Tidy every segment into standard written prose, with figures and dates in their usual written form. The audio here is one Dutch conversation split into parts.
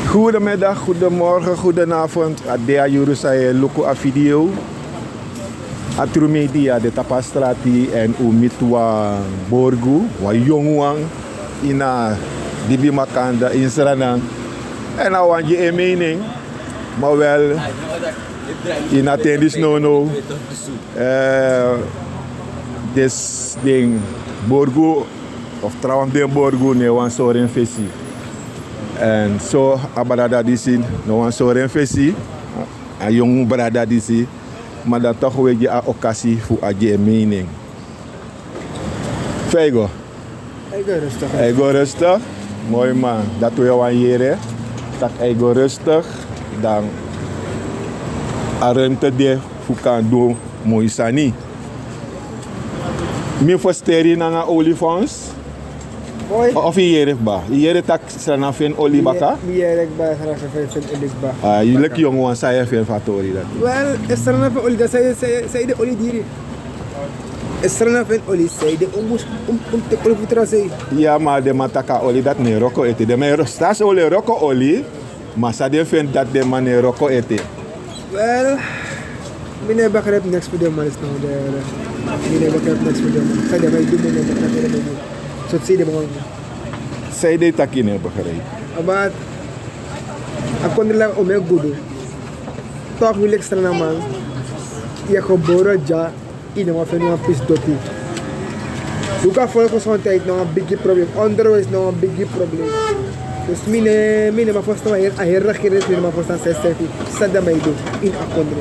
Goedemiddag, goedemorgen, goedenavond. Adea Jurusai Loko a video. Atrumedia de Tapastrati en Umitwa Borgu, wa Yonwan ina Dibi Makanda in Sranang. En I want je mening, maar wel in attendis no. Des ding Borgu of trouwens de Borgu ne wan soren fesi. En zo abarada disi no wan soren fesi. A jong brada disi. Maar dan toch weet je een occasie voor je mening. Feigo? Hij gaat rustig. Mooi man. Dat we jou aan jaren. Dat hij gaat rustig. Dan een ruimte die voor kan doen. Mooi sani. Mijn versteren naar een olifants. Of je ba? Je tak sana fen oli baka? Je ba sana fen oli baka. Je lek Yonwan saya fen fatori dat. Wel, sana fen oli dat zij de oli diri. Sana fen oli zij de te profitera zij. Ja, maar de mataka oli dat ne roko ete. De me stas oli roko oli, maar sa de fen dat de man ne roko ete. Wel, mine begrijp niks voor de man is nou de. Mine begrijp niks voor de man. Zij de mij doen mine begrijp de man. Zo zie je de man. Zij de Taki ne begrijp. Maar ik kon er lang om heel goed doen. Toch wil ik stellen man. Je geboren ja in een van een pis doti. Je kan volgens zo'n tijd nog een big probleem. Onderwijs nog een big probleem. Dus mine maar vast maar hier reageren mine maar vast aan 60. Zet dat mij doen in akondre.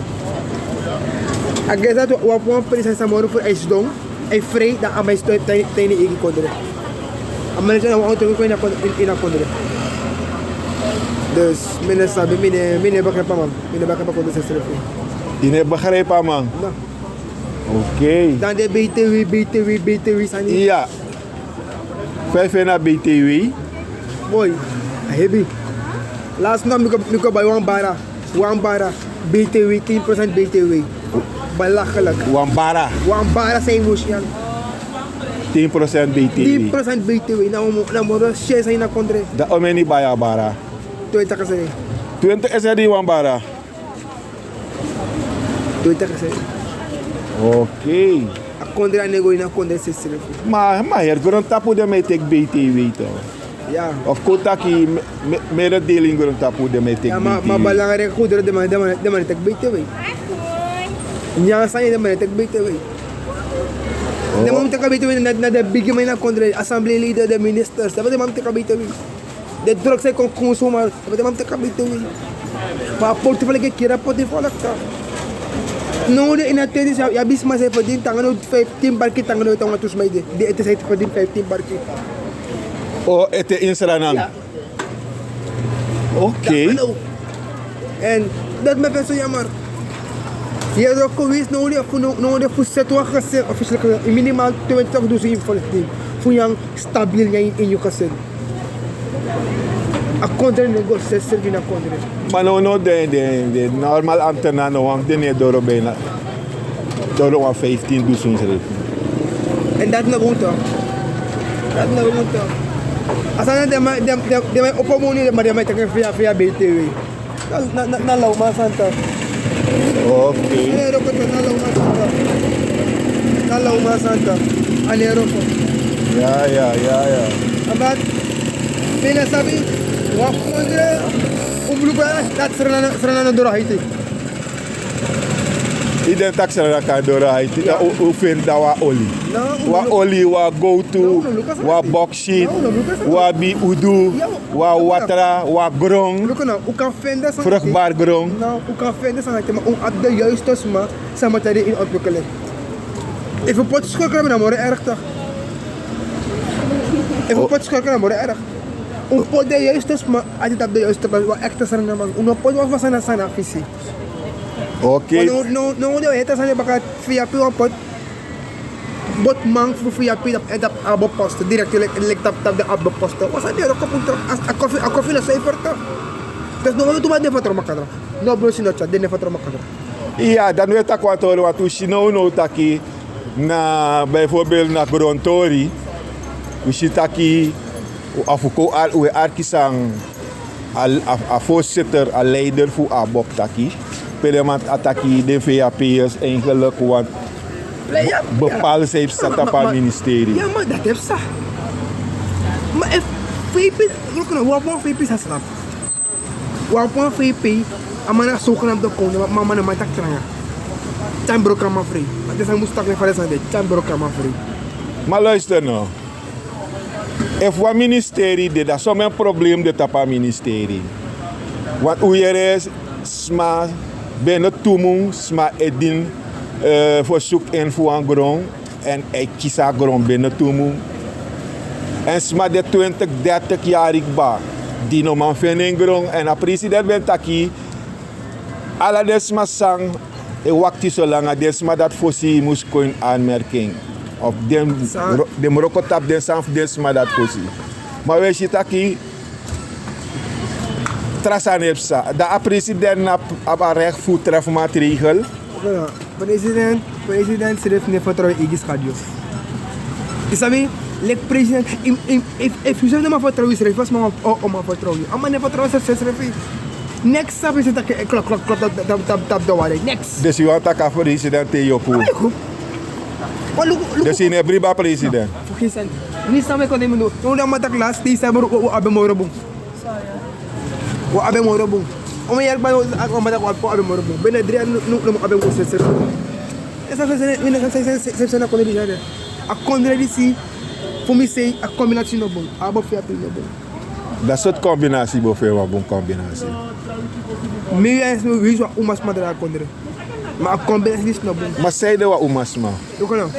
Ik zeg dat we op een prijs zijn morgen voor ijs doen. En vrij dat aan mij stoot tegen ik kondre. Aan mij zijn we auto in akondre. Dus mine sabi mine begrijpen man. Mine begrijpen kondre 60. Je begrijpt man. Nou. Oké. Dan de BTW zijn niet. Ja. 5 na BTW. Mooi. Heavy. Laatst nog ik bij one bara. BTW 10% BTW. Belachelijk. Wambara. One bara zijn moest yan. 10% BTW. 10% BTW. Nou moet er share zijn naar kontre. Dat omeni baya bara. 20 gezegd. 20 is er die Wambara. 20 gezegd. Oké. Kontre aan nego in kontre 60. Maar hier grond tapu de mij tek BTW toch. Ja. Of Taki mededeling grond tapu de mij tek Ja, BTW. maar belangrijk goed dat de man tek BTW. Ja, zijn de man tek BTW. De man tek BTW na de big man na kontre assembly leader de ministers. Dat de man tek BTW. De drugs zijn consumer. Dat de man tek BTW. Maar portefeuille ke kira portefeuille ta. No de in attendance ja bis maar zijn verdient tangen 15 barkie tangen tangen tus mij de het is verdient 15 barkie. Oh, het is in Sranang. Ja. Oké. En dat me best jammer. Je hebt ook geweest nodig voor zetten gezin officieel minimaal 20 dus in volgende. Voor je stabiel in je gezin. A contra negócio serve na contra. Maar no de normal antena no want de ne doro bijna. Doro 15 dus ons. En dat na goed. Dat na goed. Asana de mij op money maar de mij tegen via BTW. Na lau ma santa. Oké. Nee, roko na lau ma santa. Na lau ma santa. Ane roko. Ja. Abat bina sabi wa kontra umluba dat serana dora haiti. Iedereen tak sera kan doro haiti. O fen da wa oli. Wa oli wa go to wa bauxite wa bi udu wa watra wa grong. Look nou, u kan vinden van Vruchtbaar grong. Nou, u kan vinden van het maar om op de juiste smaak samen in ontwikkeling. Even pot schurken naar morgen erg toch? Even pot schurken naar morgen erg. Om pot de juiste smaak, als het op de juiste smaak, wat echt is er naar man. Om pot wat was aan zijn visie. Oké. No, de het is aan de bakker via pot. Bot mang via en dat abbeposten direct ligt op de abbeposten. Was dat ook op een koffie na cijfer toch? Dus no tu maar de fatro makadra. No bro si no chat de fatro makadra. Ja, dan weet ik wat we zien Taki na bijvoorbeeld na Grontori. We zien Taki of we arkisang a voorzitter, a leider voor Abok Taki. Pedemant Ataki, de VAP'ers eigenlijk, want bepaalde ze heeft staat op het ministerie. Ja, maar dat heeft ze. Maar if VP, wat voor VP is dat? Wat voor VP, amana zogenaamde koning, maar man maar tak tranga. Time programma free. Dat is een moestak van de Sunday. Time programma free. Maar luister nou. If wat ministerie dit, dat is zo'n probleem dit op het ministerie. Want hoe je is, sma binnen toemung, sma edin verzoek in voor een grond en ik kies een grond binnen toemung. En sma de 20, 30 jaar ik ba, die no man vinden in grond en de president ben Taki. Alla desma sang, wakti zo lang, desma dat voorzien moest komen aanmerking. Of dem rokotap den sang desma dat voorzien. Maar weet je Taki, trasanepsa, de president heb een recht voor trefmaatregel. Ja, president schreef niet vertrouwen in de radio. Je sabi, like president, if you say no vertrouwen schreef, was maar om vertrouwen. Maar niet vertrouwen schreef. Next stap is het dat ik klok tap de waarde. Next. Dus je wilt dat voor president tegen je poe. Dus je neemt briba president. Vergis het. Niet samen kon ik doen. Toen dat maar last die zijn we hebben morgen. We hebben morgen. Om je erbij om dat we hebben morgen. Binnen 3 jaar nu hebben we gezet. Is dat kon ik zeggen. A combinatie voor mij say a combinatie no bon. Abo via pil no bon. Dat soort combinatie boven een bon combinatie. Meer is nu wie zo umas madra kondre. Maar a combinatie is no bon. Maar zij de wat umasma. Doe kan nou.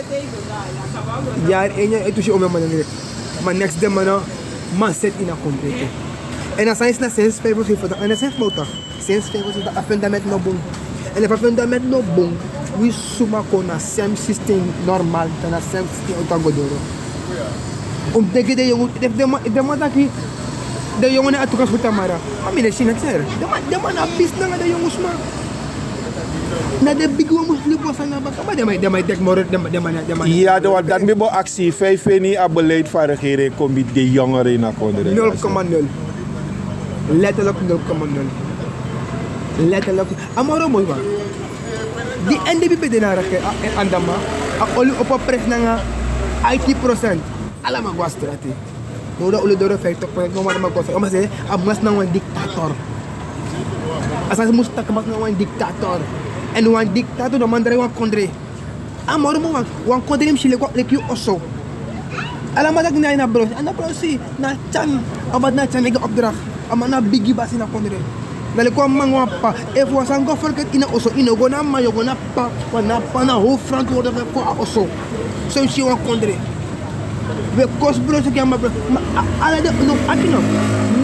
Ja, en je het is je om mijn manier. Maar next de man zet in a concrete. En als hij is na 6 5 of en dat is fout. 6 5 of dat fundament no bon. En het fundament no bon. We suma kona sem system normal dan sem system otagodoro. Om tegen de jongen, de man dat hij de jongen uit elkaar moet amara. Maar mijn zin is er. De man na pist na de jongens maar. Na de big one moet liep was na Baka. Maar de man tek more de man. Ja, dat me bo actie 5 niet a beleid van regering komt met de jongeren naar konderen. 0,0. Letterlijk 0,0. Letterlijk. Amaro mooi man. Die NDP de naar andama. Akoli op een pres na 80%. Allemaal was strati. Noda ule doro 50%. No maar was. Omdat ze amas na een dictator. Als hij moest tak mas na een dictator. En een dictator de man een kondre. Amaro mooi. Een kondre mchile kwa leki osso. Allemaal dat na bros. En dat bros si na chan. Abad na chan ik opdracht. Ama na bigi basi na kondre. Nale kwa mangwa pa if was an go forget ina oso ino go na mayo go na pa na ho front order for oso so she wan kondre we cos bro so kama bro ala de no akino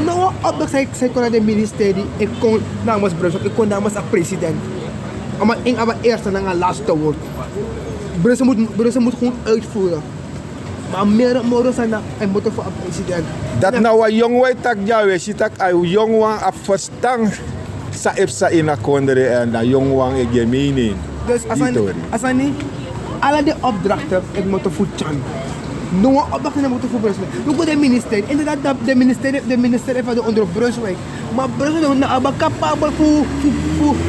no op say kon de ministerie ik kon namens bro ik kon namens a president ama in aba eerste na laatste woord bro se moet gewoon uitvoeren. Maar meer moros zijn en moeten voor een president. Dat nou wat jongwij tak jawe, si tak ay jongwan a verstand sa epsa in a kondere en dat jongwan ik je mening. Dus als hij niet alle de opdrachten ik moet voor chan. No opdrachten moet voor Brussel. Nu go de ministerie. Inderdaad de ministerie van de onder Brussel. Maar Brussel na aba capabel voor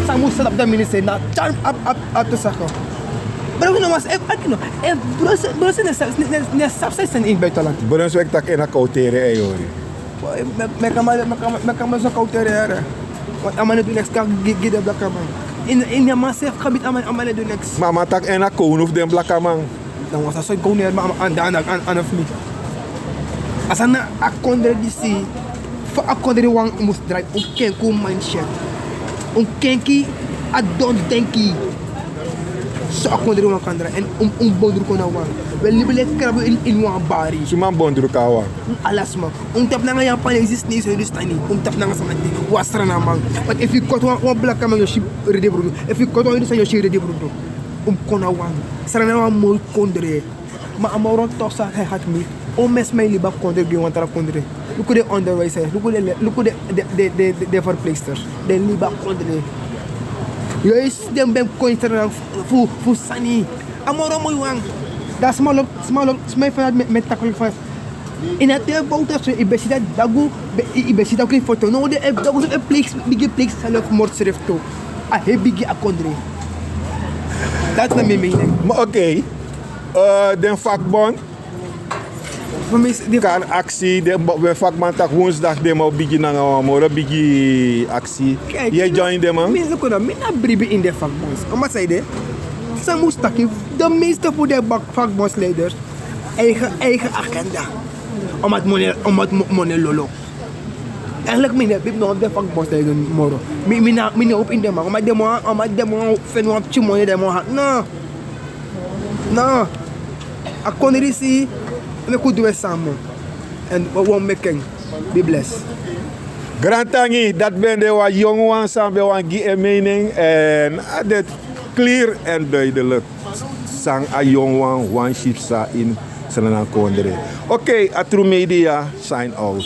samu set up de ministerie na chan up te zeggen. Maar we nog eens Brussel is subsistence in het buitenland. Brunswijk tak in a kautere hoor. Me kan maar zo kauteren. Want amane doen niks kan gide Baka man. In de massief gebied amane doen niks. Maar tak in a koon of den Baka man. Dan was dat zo konen maar aan een vlieg. Als een akondre die zie, voor akondre wang moest draaien, om kenko mindset. Om kenki adon denki. Zo akondre wang kan draaien en om bondru kon wang. We libelen krabben in wang bari. Suman bondru kawa. Alas man. Om tap na nga yan panezis niet zo dus tani. Om tap na nga sa mati. Wasra na man. But if you cut one black man yoshi ready bro. If you cut one yoshi ready bro. Kona wang. Sarana wang mooi kondre. Maar amoro toch sa hij had me. Om mes mij liba kondre die want kondre. Look at the underway look at the verpleegsters. De liba kondre. Juist dem ben kondre voor sani. Amoro mooi wang. Dat small smij vanuit met tackle van In het bouwt als je bent dat dago, je bent dat geen foto nodig, dat was een plek, big zelfmoordschrift toe. Ah, heb ik akondre. Dat is mijn mening. Maar oké, de vakbond kan actie, de vakbond tak woensdag de mau bigi nanga morgen bigi actie. Je join de man? Ik ben bribe in de vakbonds. Omdat zei de, ze moesten de meeste voor de vakbondsleiders eigen agenda. Omdat money lolo. Eigenlijk ben ik nog op de vakbondsleider morgen. Ik op in de man. Omdat de man vinden op je money de man had. No. Ik kon er zien. We kunnen doen samen. En we gaan maken. Be blessed. Grand Tangi, dat ben de wat Yonwan samen wat een mening en dat clear en duidelijk. Sang a Yonwan one ship sa in Selanang Kondre. Oké, Atru Media sign out.